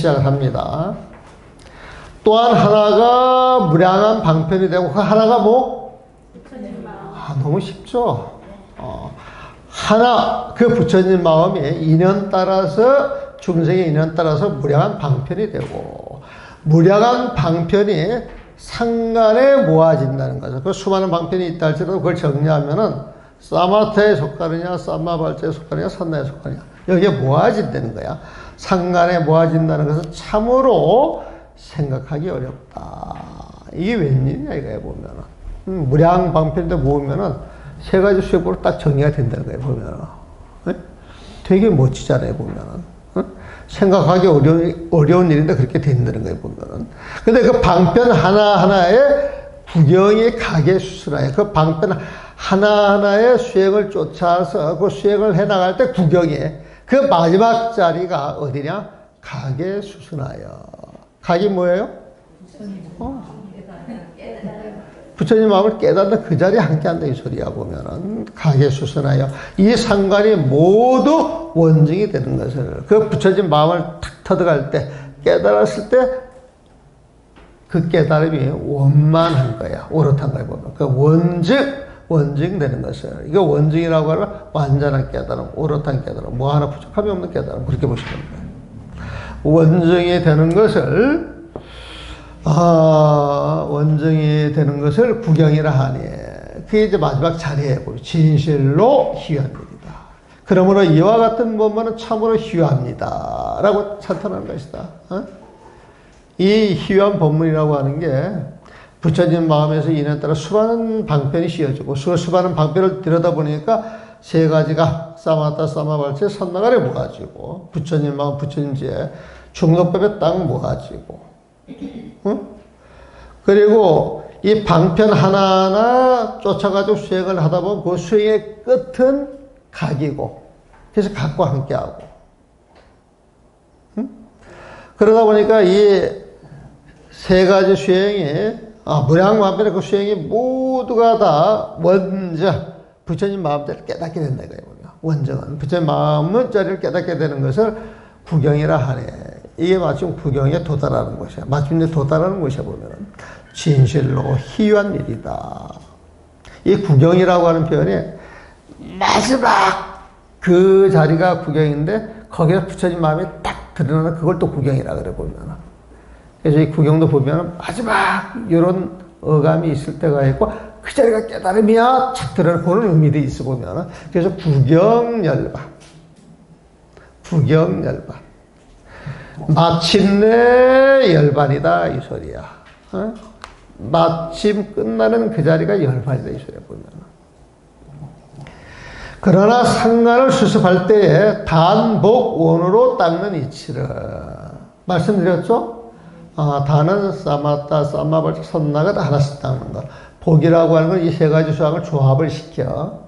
시작을 합니다. 또한 하나가 무량한 방편이 되고 그 하나가 뭐? 너무 쉽죠. 하나 그 부처님 마음이 인연 따라서 중생의 인연 따라서 무량한 방편이 되고 무량한 방편이 상간에 모아진다는 거죠. 그 수많은 방편이 있다 할지라도 그걸 정리하면은 사마타에 속하느냐 사마발자에 속하느냐 산나에 속하느냐 여기에 모아진다는 거야. 상간에 모아진다는 것은 참으로 생각하기 어렵다. 이게 웬일이냐 이거야 보면은. 무량 방편인데 모으면은 세 가지 수행법으로 딱 정리가 된다는 거예요 보면은. 되게 멋지잖아요 보면은. 생각하기 어려운 일인데 그렇게 된다는 거예요 보면은. 근데 그 방편 하나하나에 구경이 가게 수순하여 그 방편 하나하나의 수행을 쫓아서 그 수행을 해나갈 때 구경이 그 마지막 자리가 어디냐? 가게 수순하여. 각이 뭐예요? 부처님 마음을 깨닫는 그 자리에 함께 한다 이 소리야 보면은. 가게 수순하여 이 상관이 모두 원증이 되는 것을 그 부처님 마음을 탁 터득할 때 깨달았을 때 그 깨달음이 원만한 거야. 오롯한 거야 보면. 그 원증 되는 것을. 이거 원증이라고 하면 완전한 깨달음, 오롯한 깨달음, 뭐 하나 부족함이 없는 깨달음. 그렇게 보시면 돼요. 원증이 되는 것을 구경이라 하니 그게 이제 마지막 자리에 보면 진실로 희유한 일이다. 그러므로 이와 같은 법만은 참으로 희유합니다 라고 찬탄하는 것이다. 이 희유한 법문이라고 하는 게 부처님 마음에서 인연 따라 수많은 방편이 씌어지고 수많은 방편을 들여다보니까 세 가지가 사마타 사마발체 산나간에 모아지고 부처님 마음 부처님지에 중노법에 딱 모아지고 그리고 이 방편 하나하나 쫓아가지고 수행을 하다 보면 그 수행의 끝은 각이고 그래서 각과 함께하고 그러다 보니까 이 세 가지 수행이 무량만편의 그 수행이 모두가 다 먼저 부처님 마음자리를 깨닫게 된다 이거예요. 원정은 부처님 마음자리를 깨닫게 되는 것을 구경이라 하네. 이게 마침 구경에 도달하는 것이야. 마침내 도달하는 것이야 보면은 진실로 희유한 일이다. 이 구경이라고 하는 표현이 마지막 그 자리가 구경인데 거기에 부처님 마음이 딱 드러나는 그걸 또 구경이라 그래 보면은. 그래서 이 구경도 보면 마지막 이런 어감이 있을 때가 있고 그 자리가 깨달음이야 착 드러나는 그런 의미도 있어 보면 그래서 구경열반 마침내 열반이다 이 소리야. 마침 끝나는 그 자리가 열반이다 이 소리야 보면. 그러나 상관을 수습할 때에 단복원으로 닦는 이치를 말씀드렸죠? 단은 사마타, 사마발차, 선나가 하나씩 닦는 거. 복이라고 하는 건 이 세 가지 수학을 조합을 시켜.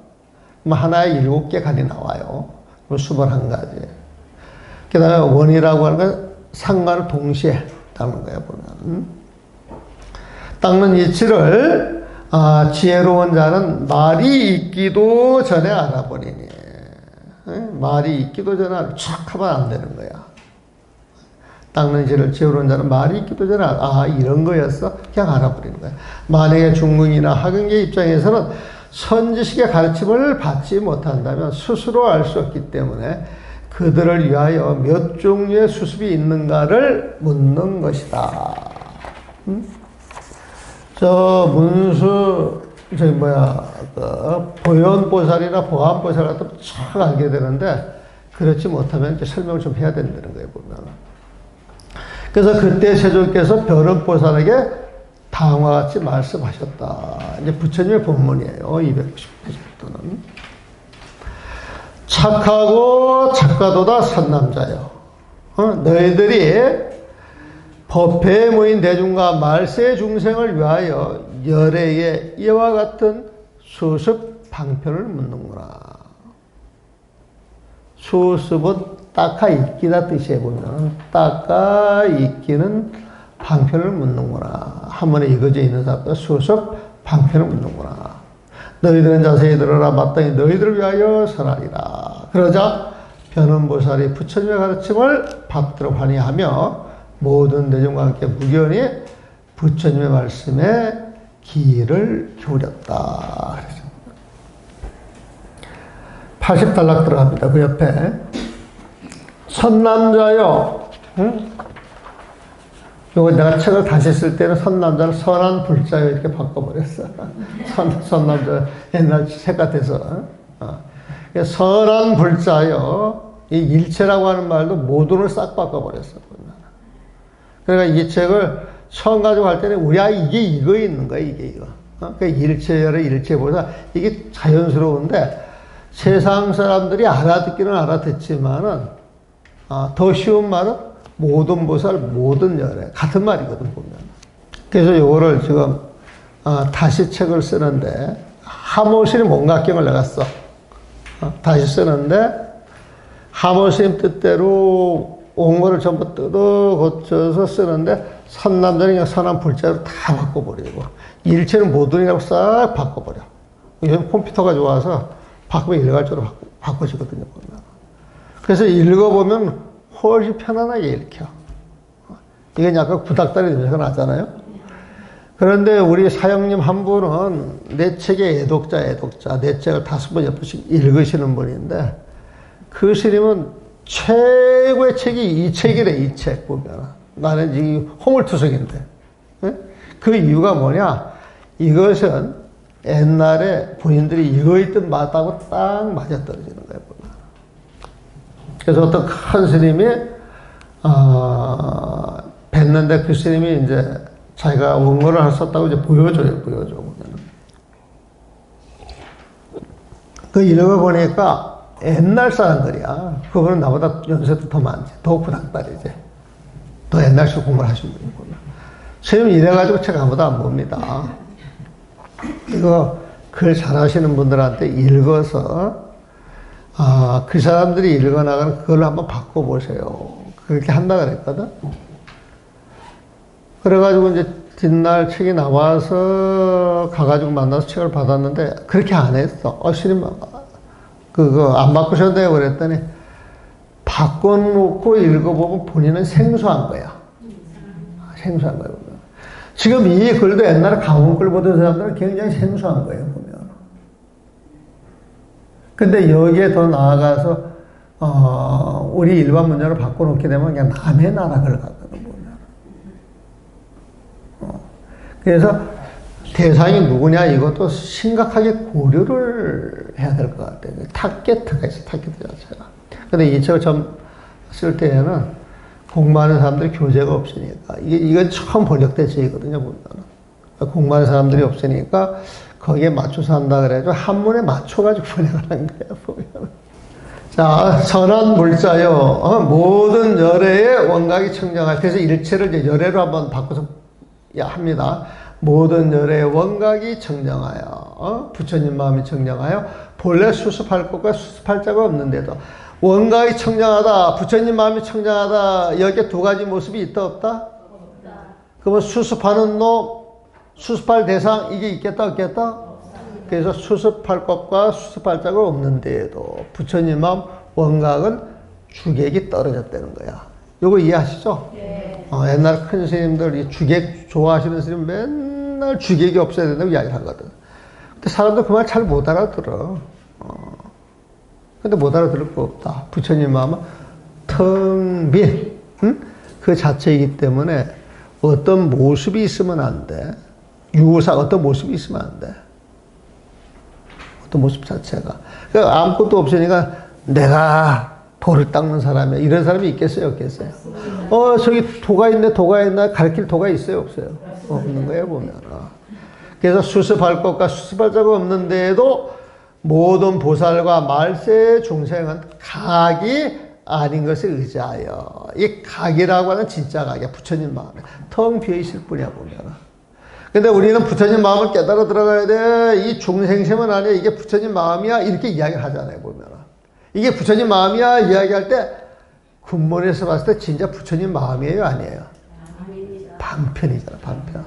하나에 7개 간이 나와요. 21가지. 그 다음에 원이라고 하는 건 상관을 동시에 닦는 거야, 보면. 닦는 이치를, 지혜로운 자는 말이 있기도 전에 알아버리니. 말이 있기도 전에 촥 하면 안 되는 거야. 닦는 이치를 지혜로운 자는 말이 있기도 전에 이런 거였어? 그냥 알아버리는 거야. 만약에 중궁이나 학은계 입장에서는 선지식의 가르침을 받지 못한다면 스스로 알 수 없기 때문에 그들을 위하여 몇 종류의 수습이 있는가를 묻는 것이다. 보현보살이나 보안보살 같은 촥 알게 되는데 그렇지 못하면 이제 설명을 좀 해야 된다는 거예요, 보면. 그래서 그때 세존께서 변음보살에게 다음과 같이 말씀하셨다. 이제 부처님의 본문이에요. 299페이지부터는. 착하고 착가도다 선남자여. 너희들이 법회에 모인 대중과 말세 중생을 위하여 열애의 이와 같은 수습 방편을 묻는구나. 수습은 닦아 익기다 뜻이에 보면 닦아 익기는 방편을 묻는구나. 한 번에 익어져 있는 사람과 수습 방편을 묻는구나. 너희들은 자세히 들어라. 마땅히 너희들을 위하여 선하리라. 그러자 변음보살이 부처님의 가르침을 받들어 환희하며 모든 대중과 함께 무견히 부처님의 말씀에 귀를 기울였다. 80단락 들어갑니다. 그 옆에 선남자요. 응? 요거 내가 책을 다시 쓸 때는 선남자를 선한 불자요 이렇게 바꿔버렸어. 선남자 옛날 책 같아서. 선한 불자요. 이 일체라고 하는 말도 모든을 싹 바꿔버렸어. 그러니까 이 책을 처음 가지고 할 때는 우리 이게 이거 있는 거야, 이게 이거. 그러니까 일체열의 일체보다 이게 자연스러운데 세상 사람들이 알아듣기는 알아듣지만은 더 쉬운 말은 모든 보살, 모든 열애 같은 말이거든 보면. 그래서 요거를 지금 다시 책을 쓰는데 하모스님 원각경을 내가 써. 다시 쓰는데 하모스님 뜻대로 온 거를 전부 뜯어 고쳐서 쓰는데 선남자는 그냥 선한 불자로 다 바꿔버리고 일체는 모든이라고 싹 바꿔버려. 요즘 컴퓨터가 좋아서 바꾸면 일괄적으로 바꿔지거든요. 그래서 읽어보면 훨씬 편안하게 읽혀. 이건 약간 구닥다리 냄새가 나잖아요. 그런데 우리 사형님 한 분은 내 책의 애독자, 내 책을 5번, 6번씩 읽으시는 분인데 그 스님은 최고의 책이 이 책이래, 이 책 보면. 나는 이 허물투성인데. 그 이유가 뭐냐? 이것은 옛날에 본인들이 이거 있던 맞다고 딱 맞아떨어지는 거예요. 그래서 어떤 큰 스님이, 뵀는데 그 스님이 이제 자기가 원고를 했었다고 이제 보여줘요. 보면은. 그 읽어보니까 옛날 사람들이야. 그거는 나보다 연세도 더 많지. 더 구닥다리지. 더 옛날식 공부를 하신 분이구나. 스님 이래가지고 책 아무도 안 봅니다. 이거 글 잘하시는 분들한테 읽어서 그 사람들이 읽어나가는 그걸 한번 바꿔보세요. 그렇게 한다 그랬거든. 그래가지고 이제 뒷날 책이 나와서 가가지고 만나서 책을 받았는데 그렇게 안 했어. 스님 그거 안 바꾸셨네요 그랬더니 바꿔놓고 읽어보고 본인은 생소한 거야. 생소한 거야. 보면. 지금 이 글도 옛날에 강원글 보던 사람들은 굉장히 생소한 거예요. 보면. 근데 여기에 더 나아가서 우리 일반 문장을 바꿔놓게 되면 그냥 남의 나라 글 같거든. 보면. 그래서 대상이 누구냐 이것도 심각하게 고려를 해야 될 것 같아요. 탑게트가 있어, 탑게트 자체가. 근데 이 책을 처음 쓸 때에는 공부하는 사람들이 교재가 없으니까 이건 처음 번역된 책이거든요. 보면 공부하는 사람들이 없으니까 거기에 맞춰서 한다 그래가지고 한문에 맞춰가지고 번역을 한 거야. 보면 자, 선한 물자요. 모든 열애의 원각이 청정하여. 그래서 일체를 이제 열애로 한번 바꿔서 합니다. 모든 열애의 원각이 청정하여. 부처님 마음이 청정하여. 본래 수습할 것과 수습할 자가 없는데도 원각이 청정하다. 부처님 마음이 청정하다. 여기에 두 가지 모습이 있다 없다? 없다. 그러면 수습하는 놈, 수습할 대상 이게 있겠다 없겠다? 없다. 그래서 수습할 것과 수습할 자가 없는데도 부처님 마음 원각은 주객이 떨어졌다는 거야. 요거 이해하시죠? 네. 옛날 큰 스님들 이 주객 좋아하시는 스님 맨날 주객이 없어야 된다고 이야기를 하거든. 근데 사람들 그 말 잘 못 알아들어. 근데 못 알아들을 거 없다. 부처님 마음은 텅 빈, 그 자체이기 때문에 어떤 모습이 있으면 안 돼. 유사 어떤 모습이 있으면 안 돼. 어떤 모습 자체가. 그러니까 아무것도 없으니까 내가 돌을 닦는 사람이야. 이런 사람이 있겠어요? 없겠어요? 저기 도가 있네, 도가 있나? 가르칠 도가 있어요? 없어요? 없는 거예요, 보면. 그래서 수습할 것과 수습할 자가 없는데도 모든 보살과 말세 중생은 각이 아닌 것을 의지하여. 이 각이라고 하는 진짜 각이야. 부처님 마음에. 텅 비어있을 뿐이야, 보면. 근데 우리는 부처님 마음을 깨달아 들어가야 돼. 이 중생심은 아니야. 이게 부처님 마음이야. 이렇게 이야기를 하잖아요, 보면. 이게 부처님 마음이야. 이야기할 때, 근본에서 봤을 때 진짜 부처님 마음이에요? 아니에요? 반편이잖아, 반편.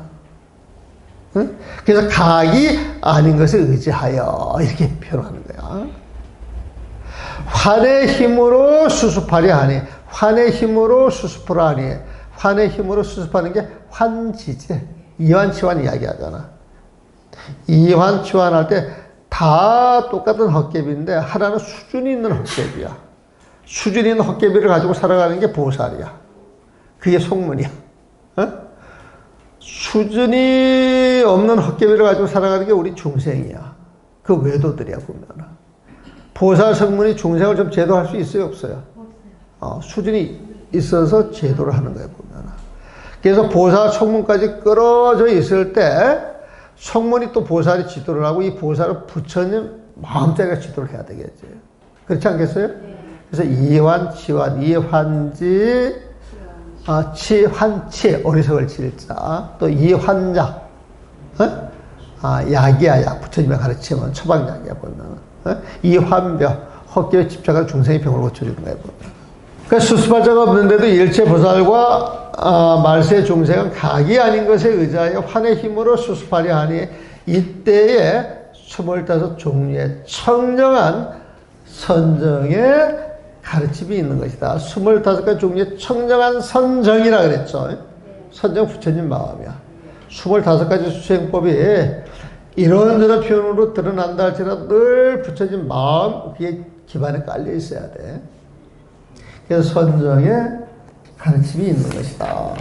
응? 그래서 각이 아닌 것을 의지하여 이렇게 표현하는 거야. 환의 힘으로 수습하려 하니, 환의 힘으로 수습하려 하니, 환의 힘으로 수습하는 게 환지지. 이환치환 이야기하잖아. 이환치환 할 때 다 똑같은 헛개비인데 하나는 수준이 있는 헛개비야. 수준이 있는 헛개비를 가지고 살아가는 게 보살이야. 그게 속문이야. 어? 수준이 없는 헛개비를 가지고 살아가는 게 우리 중생이야. 그 외도들이야 보면은. 보살 성문이 중생을 좀 제도할 수 있어요 없어요? 수준이 있어서 제도를 하는 거예요 보면은. 그래서 보살 성문까지 끌어져 있을 때 성문이 또 보살이 지도를 하고 이 보살은 부처님 마음자리가 지도를 해야 되겠지. 그렇지 않겠어요? 그래서 이환, 치환, 이환지, 치환치, 어리석을 칠자, 또 이환자, 약이야, 약. 부처님의 가르침은 처방약이야, 보면. 이환벼, 헛개에 집착한 중생의 병을 고쳐주는 거야, 보면. 그러니까 수습할 자가 없는데도 일체 보살과 말세 중생은 각이 아닌 것에 의지하여 환의 힘으로 수습하려 하니 이때에 25종류의 청정한 선정의 가르침이 있는 것이다. 25가지 종류의 청정한 선정이라 그랬죠. 선정 부처님 마음이야. 25가지 수행법이 이런저런 표현으로 드러난다 할지라도 늘 부처님 마음 그게 기반에 깔려 있어야 돼. 그래서 선정의 가르침이 있는 것이다.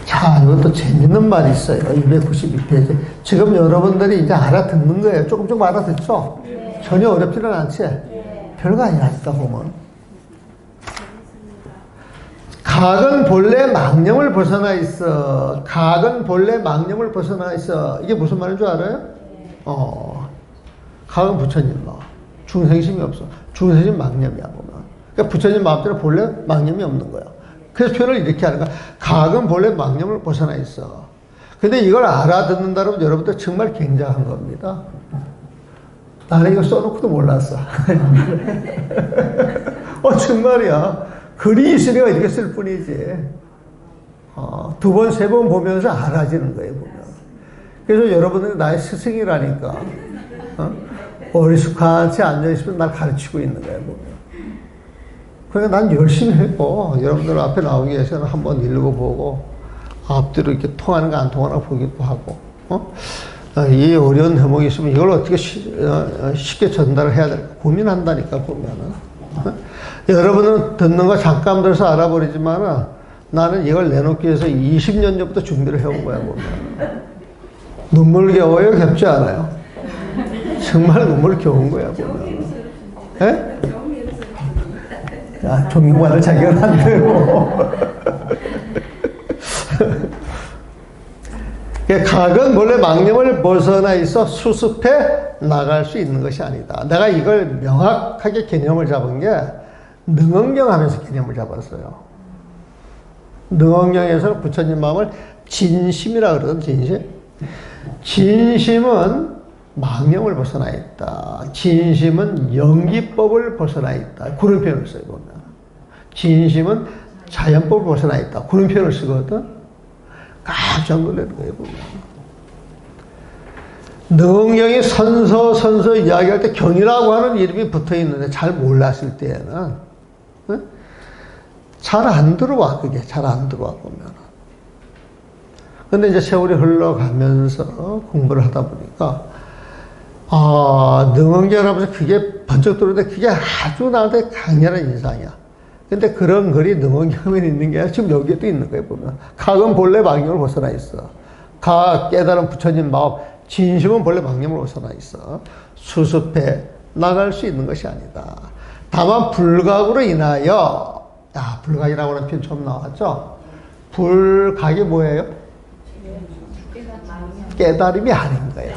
자, 이것도 재밌는 말이 있어요. 292페이지. 지금 여러분들이 이제 알아듣는 거예요. 조금 알아듣죠? 네. 전혀 어렵지는 않지? 네. 별거 아니야, 있다 보면. 각은 본래 망념을 벗어나 있어. 각은 본래 망념을 벗어나 있어. 이게 무슨 말인 줄 알아요? 네. 각은 부처님 마. 중생심이 없어. 중생심 망념이야, 보면. 그러니까 부처님 마음대로 본래 망념이 없는 거야. 그래서 표현을 이렇게 하는 거야. 각은 본래 망념을 벗어나 있어. 근데 이걸 알아듣는다면 여러분들 정말 굉장한 겁니다. 나는 이거 써놓고도 몰랐어. 정말이야. 글이 있으니까 이렇게 쓸 뿐이지. 두 번, 세 번 보면서 알아지는 거예요, 보면. 그래서 여러분들이 나의 스승이라니까. 어리숙한 채 앉아있으면 날 가르치고 있는 거예요, 보면. 그러니까 난 열심히 했고, 여러분들 앞에 나오기 위해서는 한번 읽어보고, 앞뒤로 이렇게 통하는 거 안 통하나 보기도 하고, 이 어려운 대목이 있으면 이걸 어떻게 쉽게 전달을 해야 될까 고민한다니까, 보면은. 여러분은 듣는 거 잠깐 들어서 알아버리지만은 나는 이걸 내놓기 위해서 20년 전부터 준비를 해온 거야, 보면. 눈물겨워요? 겹지 않아요? 정말 눈물겨운 거야, 보면. 예? 종교관을 자기가 만들고. 각은 원래 망념을 벗어나 있어 수습해 나갈 수 있는 것이 아니다. 내가 이걸 명확하게 개념을 잡은 게 능언경 하면서 개념을 잡았어요. 능언경에서는 부처님 마음을 진심이라 그러거든, 진심. 진심은 망념을 벗어나 있다. 진심은 연기법을 벗어나 있다. 그런 표현을 써요, 보면. 진심은 자연법을 벗어나 있다. 그런 표현을 쓰거든. 깜짝 놀라는 거예요, 보면. 능경이 선서 이야기할 때 경이라고 하는 이름이 붙어 있는데 잘 몰랐을 때에는 잘 안 들어와, 그게. 잘 안 들어와, 보면. 근데 이제 세월이 흘러가면서 공부를 하다 보니까 능언경하면서 그게 번쩍 들어오는데 그게 아주 나한테 강렬한 인상이야. 근데 그런 글이 능언경에 있는 게 지금 여기에도 있는 거예요, 보면. 각은 본래 망념을 벗어나 있어. 각, 깨달은 부처님 마음, 진심은 본래 망념을 벗어나 있어. 수습해 나갈 수 있는 것이 아니다. 다만 불각으로 인하여, 불각이라고 하는 표현 처음 나왔죠? 불각이 뭐예요? 깨달음이 아닌 거야.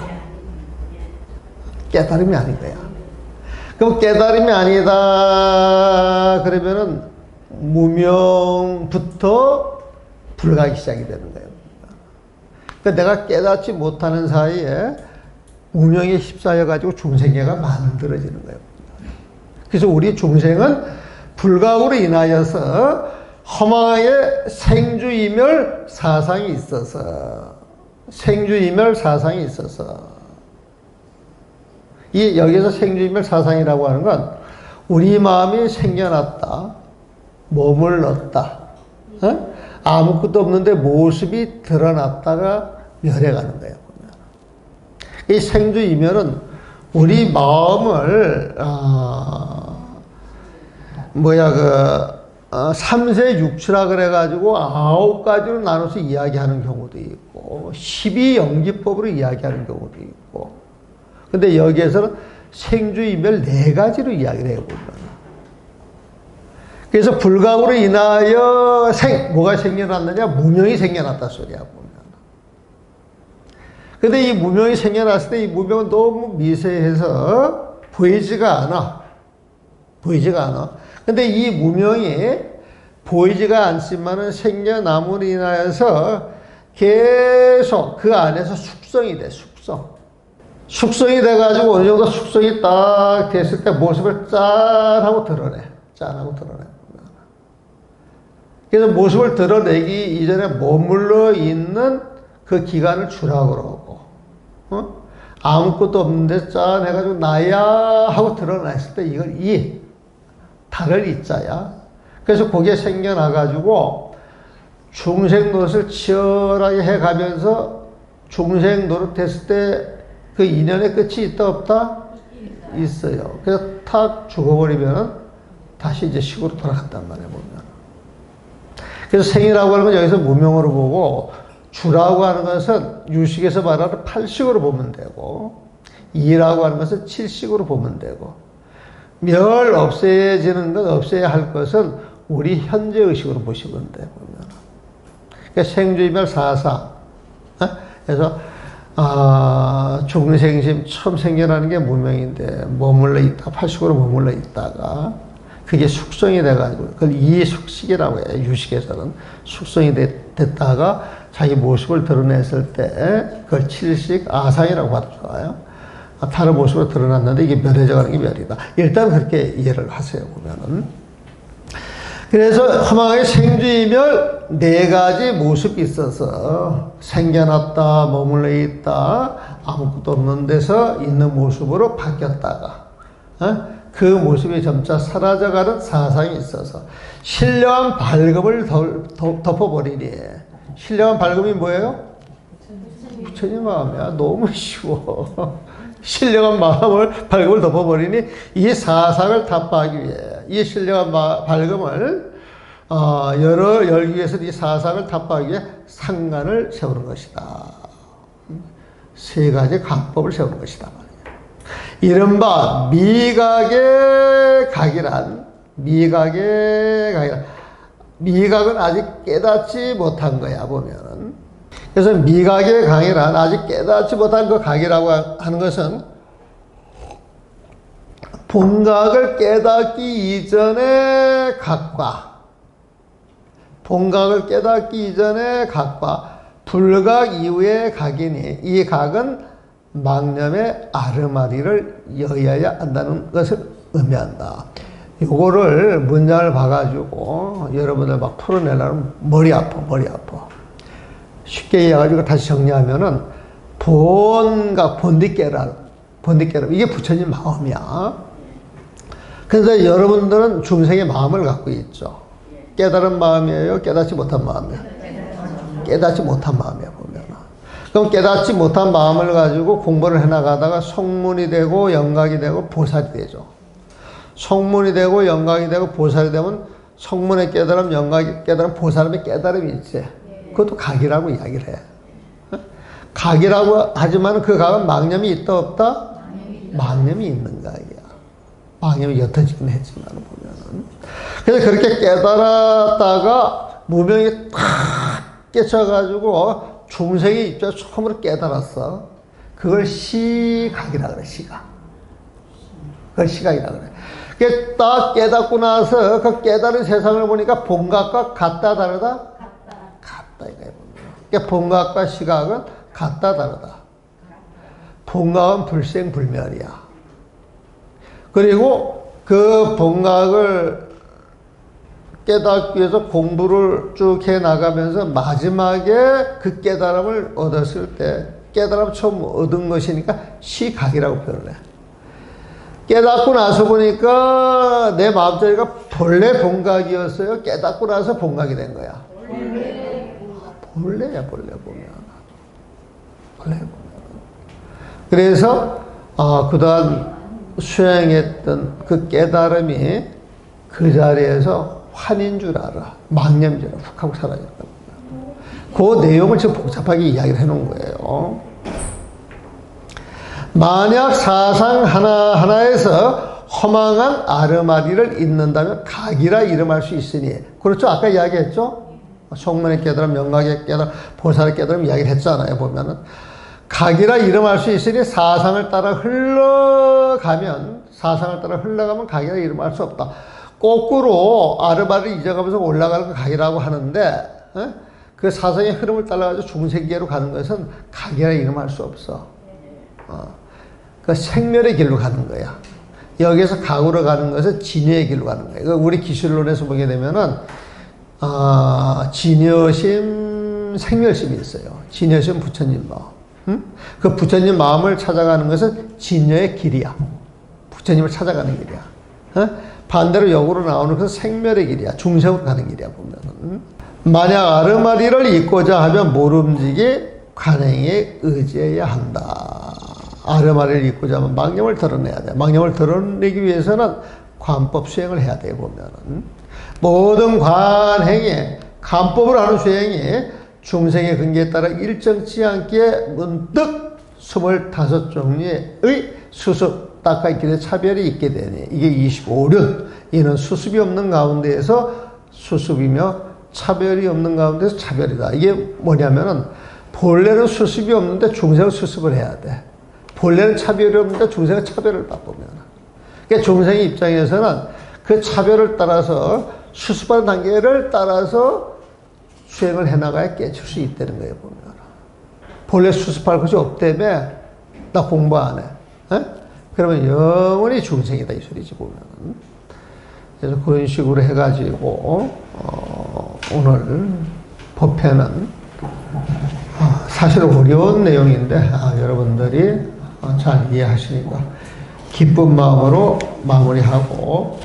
깨달음이 아닌 거야. 그럼 깨달음이 아니다 그러면은 무명부터 불각이 시작이 되는 거예요. 그러니까 내가 깨닫지 못하는 사이에 무명에 휩싸여 가지고 중생애가 만들어지는 거예요. 그래서 우리 중생은 불각으로 인하여서 허망하게 생주이멸 사상이 있어서 여기서 생주이멸 사상이라고 하는 건 우리 마음이 생겨났다, 머물렀다, 아무것도 없는데 모습이 드러났다가 멸해가는 거예요. 보면. 이 생주이멸은 우리 마음을 삼세육추라 그래가지고 9가지로 나눠서 이야기하는 경우도 있고 12영지법으로 이야기하는 경우도 있고, 근데 여기에서는 생주이멸 4가지로 이야기를 해보면, 그래서 불각으로 인하여 뭐가 생겨났느냐? 무명이 생겨났다 소리야 보면. 근데 이 무명이 생겨났을 때 이 무명은 너무 미세해서 보이지가 않아. 근데 이 무명이 보이지가 않지만은 생겨남으로 인하여서 계속 그 안에서 숙성이 돼, 숙성이 돼가지고 어느 정도 숙성이 딱 됐을 때 모습을 짠하고 드러내. 그래서 모습을 드러내기 이전에 머물러 있는 그 기간을 주라고 그러고, 아무것도 없는데 짠 해가지고 나야 하고 드러났을 때 이걸 달을 이자야. 그래서 그게 생겨나가지고 중생 노릇을 치열하게 해가면서 중생 노릇 됐을 때 그 인연의 끝이 있다 없다? 있어요. 그래서 탁 죽어버리면 다시 이제 식으로 돌아간단 말이에요, 보면. 그래서 생이라고 하는 건 여기서 무명으로 보고, 주라고 하는 것은 유식에서 말하는 팔식으로 보면 되고, 이라고 하는 것은 칠식으로 보면 되고, 멸 없애지는 것, 없애야 할 것은 우리 현재 의식으로 보시면 돼요, 보면. 그러니까 생주이멸 사사. 그래서 중생심 처음 생겨나는 게 무명인데 머물러 있다, 팔식으로 머물러 있다가 그게 숙성이 돼가지고 그걸 이숙식이라고 해요. 유식에서는 숙성이 됐다가 자기 모습을 드러냈을 때 그걸 칠식 아상이라고 봐도 좋아요. 다른 모습으로 드러났는데 이게 멸해져 가는 게 멸이다. 일단 그렇게 이해를 하세요, 보면은. 그래서 허망하게 생주이멸 4가지 모습이 있어서 생겨났다, 머물러 있다, 아무것도 없는 데서 있는 모습으로 바뀌었다가 그 모습이 점차 사라져가는 사상이 있어서 신령한 밝음을 덮어버리니. 신령한 밝음이 뭐예요? 부처님 마음이야. 너무 쉬워. 신령한 밝음을 덮어버리니 이 사상을 타파하기 위해 이 신령한 밝음을 열기 위해서 이 사상을 타파하기 위해 상간을 세우는 것이다. 3가지 강법을 세우는 것이다. 이른바 미각의 각이란, 미각은 아직 깨닫지 못한 거야, 보면은. 그래서 미각의 강이란 아직 깨닫지 못한 그 각이라고 하는 것은 본각을 깨닫기 이전의 각과, 불각 이후의 각이니 이 각은 망념의 아르마리를 여야야 한다는 것을 의미한다. 요거를 문장을 봐가지고 여러분들 막 풀어내려면 머리 아파. 쉽게 이해해가지고 다시 정리하면은 본각, 본디깨랄, 이게 부처님 마음이야. 그래서 여러분들은 중생의 마음을 갖고 있죠. 깨달은 마음이에요? 깨닫지 못한 마음이에요? 깨닫지 못한 마음이에요, 보면. 그럼 깨닫지 못한 마음을 가지고 공부를 해나가다가 성문이 되고 영각이 되고 보살이 되죠. 성문이 되고 영각이 되고 보살이 되면 성문의 깨달음, 영각이 깨달음, 보살의 깨달음이 있지. 그것도 각이라고 이야기를 해. 각이라고 하지만 그 각은 망념이 있다 없다? 망념이 있는 각이야. 망념이 옅어지긴 했지만 보면은. 그래서 그렇게 깨달았다가 무명이 탁 깨쳐가지고 중생의 입장에 처음으로 깨달았어. 그걸 시각이라 그래, 시각. 그걸 시각이라 그래. 그게 딱 깨닫고 나서 그 깨달은 세상을 보니까 본각과 같다, 다르다? 같다, 이거야. 그러니까 본각과 시각은 같다, 다르다. 본각은 불생불멸이야. 그리고 그 본각을 깨닫기 위해서 공부를 쭉 해 나가면서 마지막에 그 깨달음을 얻었을 때 깨달음 처음 얻은 것이니까 시각이라고 표현을 해. 깨닫고 나서 보니까 내 마음자리가 본래 본각이었어요? 깨닫고 나서 본각이 된 거야? 본래야, 본래 보면. 본래 보면. 그래서, 그동안 수행했던 그 깨달음이 그 자리에서 환인 줄 알아. 망념인 줄 알아. 훅 하고 사라졌다. 그 내용을 지금 복잡하게 이야기를 해놓은 거예요. 만약 사상 하나하나에서 허망한 아르마리를 잇는다면 각이라 이름할 수 있으니. 그렇죠? 아까 이야기했죠? 성문의 깨달음, 명각의 깨달음, 보살의 깨달음 이야기를 했잖아요. 보면은. 각이라 이름할 수 있으니 사상을 따라 흘러가면 각이라 이름할 수 없다. 거꾸로 아르마리를 잊어가면서 올라가는 걸 각이라고 하는데, 그 사상의 흐름을 따라가지고 중생계로 가는 것은 각이라 이름할 수 없어. 그 생멸의 길로 가는 거야. 여기서 각으로 가는 것은 진여의 길로 가는 거야. 우리 기술론에서 보게 되면은, 진여심, 생멸심이 있어요. 진여심, 부처님 마음. 그 부처님 마음을 찾아가는 것은 진여의 길이야. 부처님을 찾아가는 길이야. 반대로 역으로 나오는 것은 생멸의 길이야. 중생으로 가는 길이야, 보면은. 만약 아르마리를 잊고자 하면 모름지기 관행에 의지해야 한다. 아르마리를 잊고자 하면 망념을 드러내야 돼. 망념을 드러내기 위해서는 관법 수행을 해야 돼, 보면은. 모든 관행에, 관법을 하는 수행이 중생의 근기에 따라 일정치 않게 문득 25종류의 수습, 닦아 길의 차별이 있게 되니 이게 25륜. 이는 수습이 없는 가운데에서 수습이며 차별이 없는 가운데서 차별이다. 이게 뭐냐면은 본래는 수습이 없는데 중생은 수습을 해야 돼. 본래는 차별이 없는데 중생은 차별을 바꾸면. 그러니까 중생의 입장에서는 그 차별을 따라서 수습하는 단계를 따라서 수행을 해나가야 깨칠 수 있다는 거예요, 보면. 본래 수습할 것이 없다며 나 공부 안 해. 그러면 영원히 중생이다, 이 소리지, 보면. 그래서 그런 식으로 해가지고, 오늘 법회는, 사실 어려운 내용인데, 여러분들이 잘 이해하시니까 기쁜 마음으로 마무리하고,